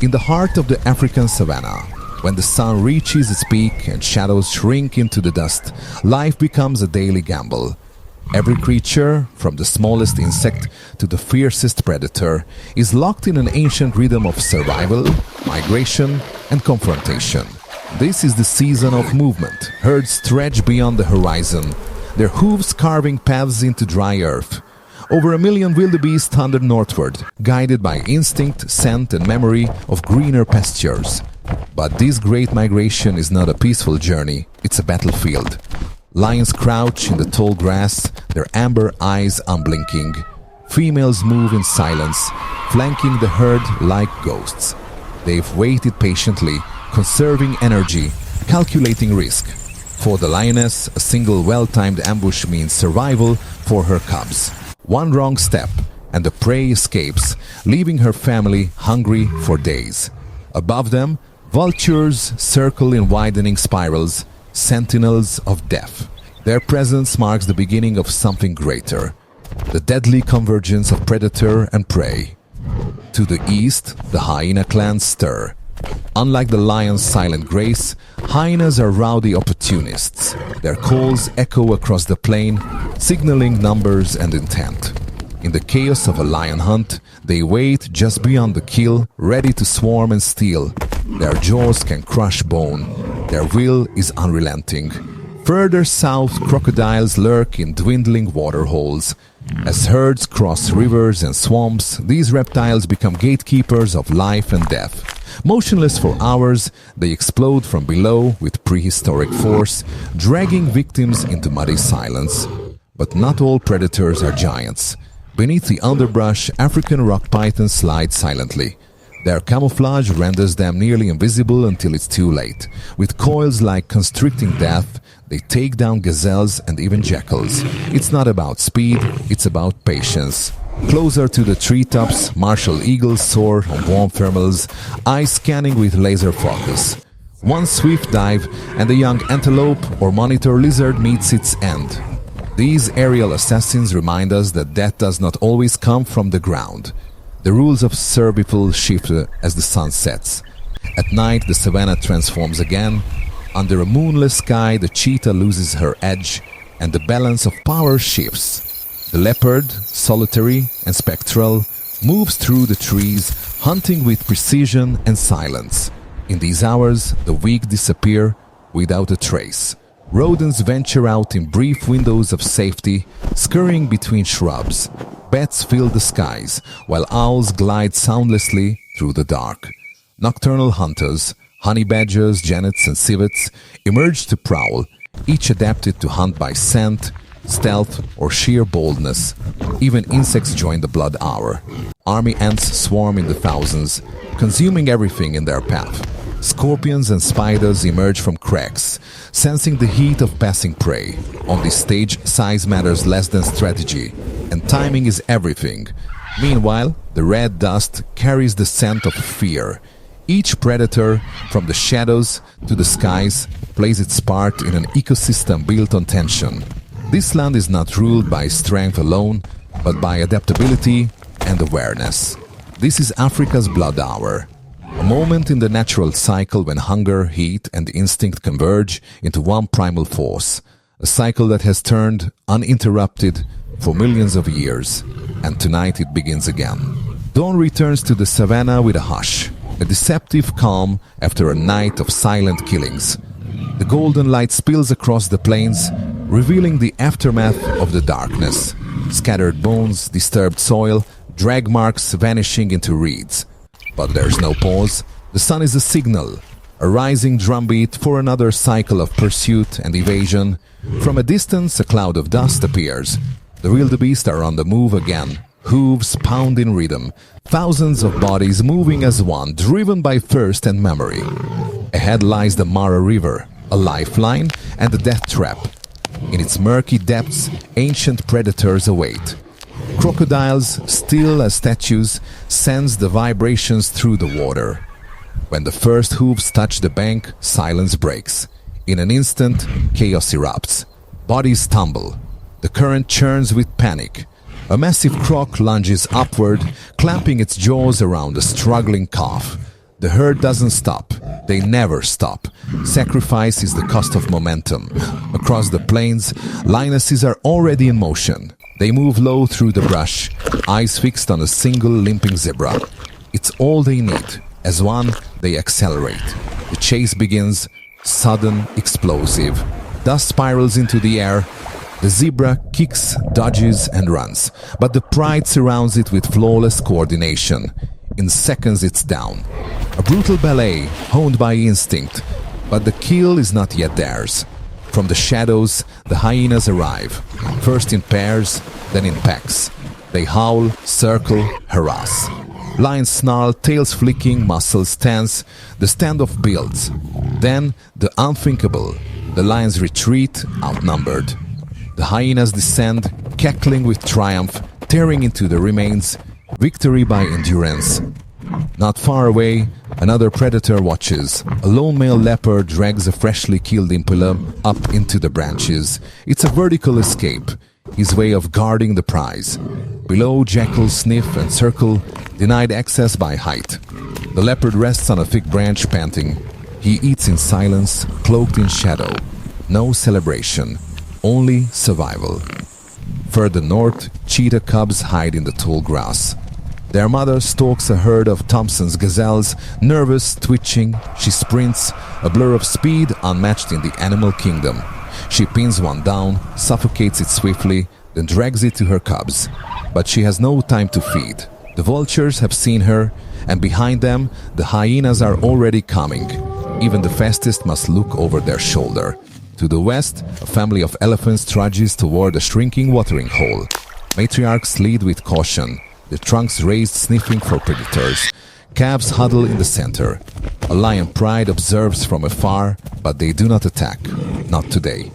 In the heart of the African savanna, when the sun reaches its peak and shadows shrink into the dust, life becomes a daily gamble. Every creature, from the smallest insect to the fiercest predator, is locked in an ancient rhythm of survival, migration, and confrontation. This is the season of movement. Herds stretch beyond the horizon, their hooves carving paths into dry earth. Over 1 million wildebeest thundered northward, guided by instinct, scent, and memory of greener pastures. But this great migration is not a peaceful journey, it's a battlefield. Lions crouch in the tall grass, their amber eyes unblinking. Females move in silence, flanking the herd like ghosts. They've waited patiently, conserving energy, calculating risk. For the lioness, a single well-timed ambush means survival for her cubs. One wrong step, and the prey escapes, leaving her family hungry for days. Above them, vultures circle in widening spirals, sentinels of death. Their presence marks the beginning of something greater, the deadly convergence of predator and prey. To the east, the hyena clans stir. Unlike the lion's silent grace, hyenas are rowdy opportunists. Their calls echo across the plain, signaling numbers and intent. In the chaos of a lion hunt, they wait just beyond the kill, ready to swarm and steal. Their jaws can crush bone. Their will is unrelenting. Further south, crocodiles lurk in dwindling waterholes. As herds cross rivers and swamps, these reptiles become gatekeepers of life and death. Motionless for hours, they explode from below with prehistoric force, dragging victims into muddy silence. But not all predators are giants. Beneath the underbrush, African rock pythons slide silently. Their camouflage renders them nearly invisible until it's too late. With coils like constricting death, they take down gazelles and even jackals. It's not about speed, it's about patience. Closer to the treetops, martial eagles soar on warm thermals, eyes scanning with laser focus. One swift dive, and the young antelope or monitor lizard meets its end. These aerial assassins remind us that death does not always come from the ground. The rules of survival shift as the sun sets. At night, the savanna transforms again. Under a moonless sky, the cheetah loses her edge, and the balance of power shifts. The leopard, solitary and spectral, moves through the trees, hunting with precision and silence. In these hours, the weak disappear without a trace. Rodents venture out in brief windows of safety, scurrying between shrubs. Bats fill the skies, while owls glide soundlessly through the dark. Nocturnal hunters, honey badgers, genets, and civets emerge to prowl, each adapted to hunt by scent, stealth, or sheer boldness. Even insects join the blood hour. Army ants swarm in the thousands, consuming everything in their path. Scorpions and spiders emerge from cracks, sensing the heat of passing prey. On this stage, size matters less than strategy, and timing is everything. Meanwhile, the red dust carries the scent of fear. Each predator, from the shadows to the skies, plays its part in an ecosystem built on tension. This land is not ruled by strength alone, but by adaptability and awareness. This is Africa's blood hour. A moment in the natural cycle when hunger, heat, and instinct converge into one primal force. A cycle that has turned uninterrupted for millions of years. And tonight it begins again. Dawn returns to the savanna with a hush, a deceptive calm after a night of silent killings. The golden light spills across the plains, revealing the aftermath of the darkness. Scattered bones, disturbed soil, drag marks vanishing into reeds. But there's no pause. The sun is a signal, a rising drumbeat for another cycle of pursuit and evasion. From a distance, a cloud of dust appears. The wildebeest are on the move again. Hooves pound in rhythm. Thousands of bodies moving as one, driven by thirst and memory. Ahead lies the Mara River, a lifeline and a death trap. In its murky depths, ancient predators await. Crocodiles, still as statues, sense the vibrations through the water. When the first hooves touch the bank, silence breaks. In an instant, chaos erupts. Bodies tumble. The current churns with panic. A massive croc lunges upward, clamping its jaws around a struggling calf. The herd doesn't stop. They never stop. Sacrifice is the cost of momentum. Across the plains, lionesses are already in motion. They move low through the brush, eyes fixed on a single limping zebra. It's all they need. As one, they accelerate. The chase begins, sudden, explosive. Dust spirals into the air. The zebra kicks, dodges, and runs. But the pride surrounds it with flawless coordination. In seconds it's down. A brutal ballet, honed by instinct. But the kill is not yet theirs. From the shadows, the hyenas arrive. First in pairs, then in packs. They howl, circle, harass. Lions snarl, tails flicking, muscles tense. The standoff builds. Then, the unthinkable. The lions retreat, outnumbered. The hyenas descend, cackling with triumph, tearing into the remains. Victory by endurance. Not far away, another predator watches. A lone male leopard drags a freshly killed impala up into the branches. It's a vertical escape, his way of guarding the prize. Below, jackals sniff and circle, denied access by height. The leopard rests on a thick branch, panting. He eats in silence, cloaked in shadow. No celebration, only survival. Further north, cheetah cubs hide in the tall grass. Their mother stalks a herd of Thompson's gazelles, nervous, twitching. She sprints, a blur of speed unmatched in the animal kingdom. She pins one down, suffocates it swiftly, then drags it to her cubs. But she has no time to feed. The vultures have seen her, and behind them, the hyenas are already coming. Even the fastest must look over their shoulder. To the west, a family of elephants trudges toward a shrinking watering hole. Matriarchs lead with caution, their trunks raised, sniffing for predators. Calves huddle in the center. A lion pride observes from afar, but they do not attack. Not today.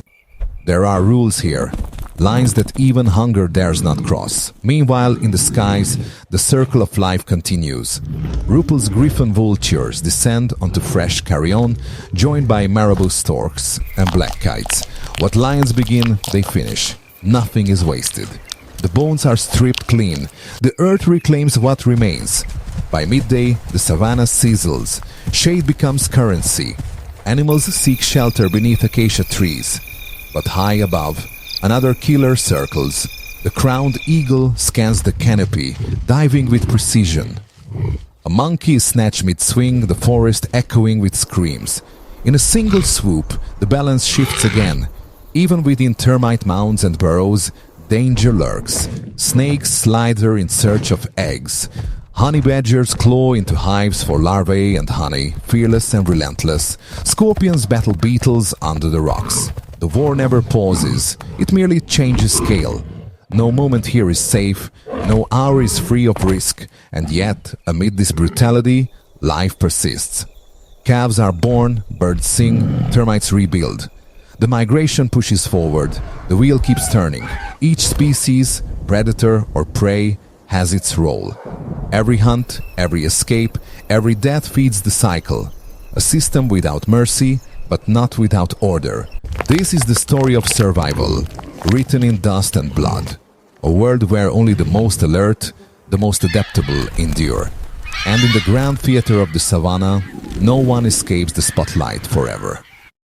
There are rules here. Lines that even hunger dares not cross. Meanwhile, in the skies, the circle of life continues. Rupel's griffon vultures descend onto fresh carrion, joined by marabou storks and black kites. What lions begin, they finish. Nothing is wasted. The bones are stripped clean. The earth reclaims what remains. By midday, the savanna sizzles. Shade becomes currency. Animals seek shelter beneath acacia trees. But high above, another killer circles. The crowned eagle scans the canopy, diving with precision. A monkey is snatched mid-swing, the forest echoing with screams. In a single swoop, the balance shifts again. Even within termite mounds and burrows, danger lurks. Snakes slither in search of eggs. Honey badgers claw into hives for larvae and honey, fearless and relentless. Scorpions battle beetles under the rocks. The war never pauses, it merely changes scale. No moment here is safe, no hour is free of risk, and yet, amid this brutality, life persists. Calves are born, birds sing, termites rebuild. The migration pushes forward, the wheel keeps turning. Each species, predator or prey, has its role. Every hunt, every escape, every death feeds the cycle. A system without mercy, but not without order. This is the story of survival, written in dust and blood. A world where only the most alert, the most adaptable endure. And in the grand theater of the savannah, no one escapes the spotlight forever.